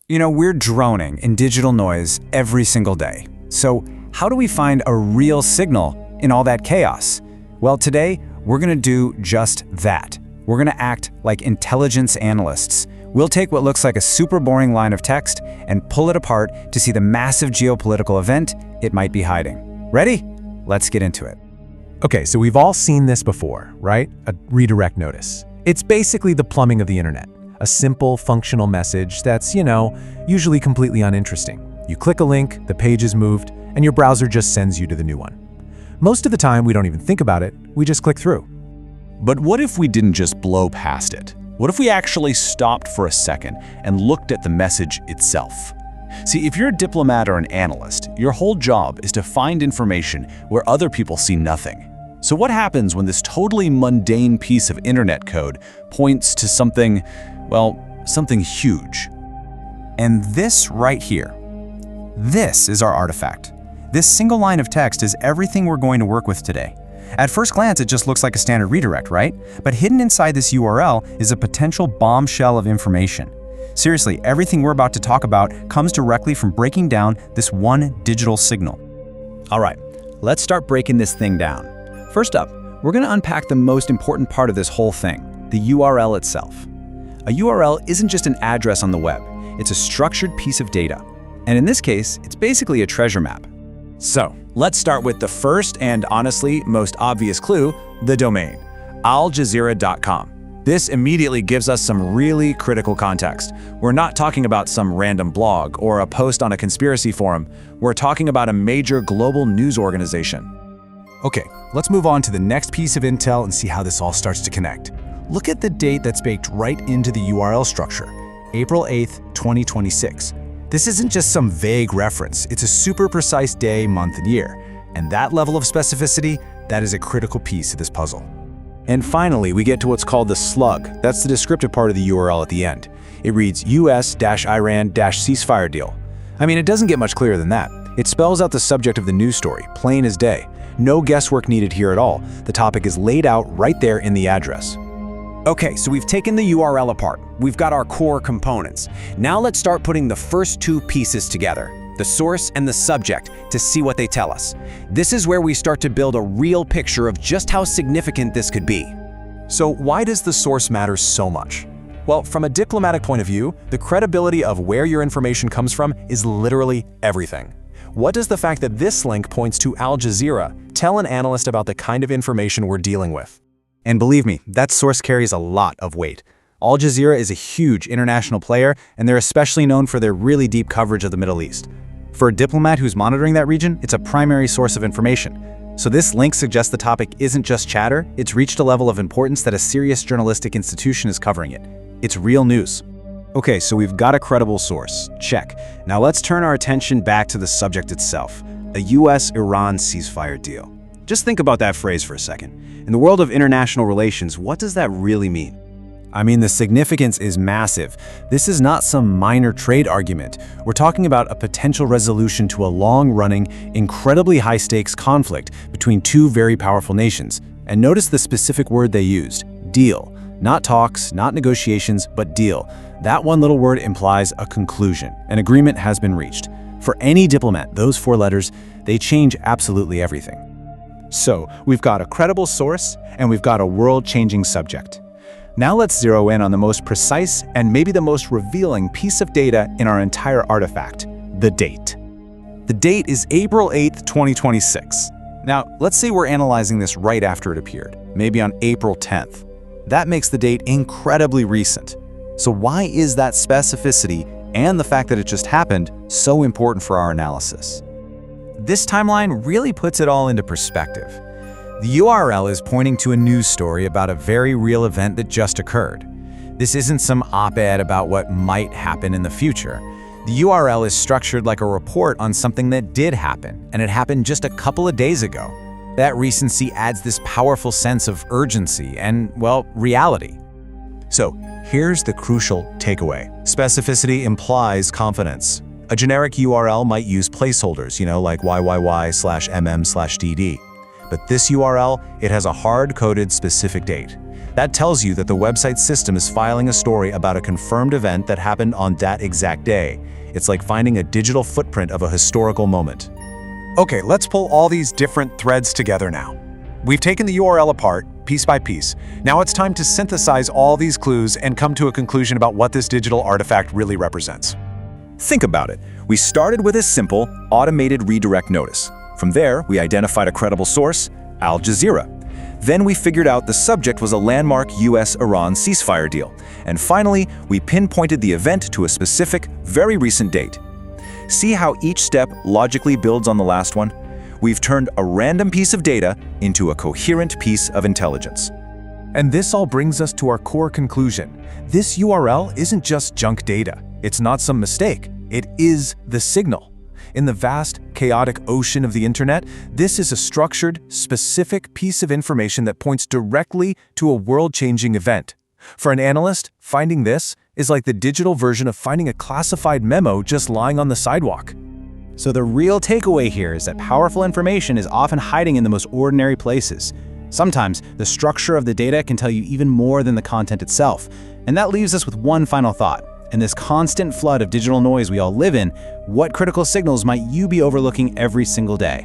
You know, we're droning in digital noise every single day. So how do we find a real signal in all that chaos? Well, today, we're gonna do just that. We're gonna act like intelligence analysts. We'll take what looks like a super boring line of text and pull it apart to see the massive geopolitical event it might be hiding. Ready? Let's get into it. Okay, so we've all seen this before, right? A redirect notice. It's basically the plumbing of the internet. A simple, functional message that's, usually completely uninteresting. You click a link, the page is moved, and your browser just sends you to the new one. Most of the time, we don't even think about it, we just click through. But what if we didn't just blow past it? What if we actually stopped for a second and looked at the message itself? See, if you're a diplomat or an analyst, your whole job is to find information where other people see nothing. So what happens when this totally mundane piece of internet code points to something huge? And this right here, this is our artifact. This single line of text is everything we're going to work with today. At first glance, it just looks like a standard redirect, right? But hidden inside this URL is a potential bombshell of information. Seriously, everything we're about to talk about comes directly from breaking down this one digital signal. All right, let's start breaking this thing down. First up, we're going to unpack the most important part of this whole thing, the URL itself. A URL isn't just an address on the web, it's a structured piece of data. And in this case, it's basically a treasure map. So, let's start with the first and honestly most obvious clue, the domain, aljazeera.com. This immediately gives us some really critical context. We're not talking about some random blog or a post on a conspiracy forum. We're talking about a major global news organization. Okay, let's move on to the next piece of intel and see how this all starts to connect. Look at the date that's baked right into the URL structure, April 8th, 2026. This isn't just some vague reference, it's a super precise day, month, and year. And that level of specificity, that is a critical piece of this puzzle. And finally, we get to what's called the slug. That's the descriptive part of the URL at the end. It reads US-Iran-ceasefire deal. I mean, it doesn't get much clearer than that. It spells out the subject of the news story, plain as day. No guesswork needed here at all. The topic is laid out right there in the address. Okay, so we've taken the URL apart. We've got our core components. Now let's start putting the first two pieces together, the source and the subject, to see what they tell us. This is where we start to build a real picture of just how significant this could be. So why does the source matter so much? Well, from a diplomatic point of view, the credibility of where your information comes from is literally everything. What does the fact that this link points to Al Jazeera tell an analyst about the kind of information we're dealing with? And believe me, that source carries a lot of weight. Al Jazeera is a huge international player, and they're especially known for their really deep coverage of the Middle East. For a diplomat who's monitoring that region, it's a primary source of information. So this link suggests the topic isn't just chatter, it's reached a level of importance that a serious journalistic institution is covering it. It's real news. Okay, so we've got a credible source. Check. Now let's turn our attention back to the subject itself, a US-Iran ceasefire deal. Just think about that phrase for a second. In the world of international relations, what does that really mean? I mean, the significance is massive. This is not some minor trade argument. We're talking about a potential resolution to a long-running, incredibly high-stakes conflict between two very powerful nations. And notice the specific word they used, deal. Not talks, not negotiations, but deal. That one little word implies a conclusion. An agreement has been reached. For any diplomat, those four letters, they change absolutely everything. So, we've got a credible source, and we've got a world-changing subject. Now let's zero in on the most precise and maybe the most revealing piece of data in our entire artifact, the date. The date is April 8th, 2026. Now, let's say we're analyzing this right after it appeared, maybe on April 10th. That makes the date incredibly recent. So why is that specificity and the fact that it just happened so important for our analysis? This timeline really puts it all into perspective. The URL is pointing to a news story about a very real event that just occurred. This isn't some op-ed about what might happen in the future. The URL is structured like a report on something that did happen, and it happened just a couple of days ago. That recency adds this powerful sense of urgency and, well, reality. So, here's the crucial takeaway. Specificity implies confidence. A generic URL might use placeholders, like YYY/MM/DD. But this URL, it has a hard-coded specific date. That tells you that the website system is filing a story about a confirmed event that happened on that exact day. It's like finding a digital footprint of a historical moment. Okay, let's pull all these different threads together now. We've taken the URL apart, piece by piece. Now it's time to synthesize all these clues and come to a conclusion about what this digital artifact really represents. Think about it. We started with a simple, automated redirect notice. From there, we identified a credible source, Al Jazeera. Then we figured out the subject was a landmark US-Iran ceasefire deal. And finally, we pinpointed the event to a specific, very recent date. See how each step logically builds on the last one? We've turned a random piece of data into a coherent piece of intelligence. And this all brings us to our core conclusion. This URL isn't just junk data. It's not some mistake. It is the signal. In the vast, chaotic ocean of the internet, this is a structured, specific piece of information that points directly to a world-changing event. For an analyst, finding this is like the digital version of finding a classified memo just lying on the sidewalk. So the real takeaway here is that powerful information is often hiding in the most ordinary places. Sometimes, the structure of the data can tell you even more than the content itself. And that leaves us with one final thought. In this constant flood of digital noise we all live in, what critical signals might you be overlooking every single day?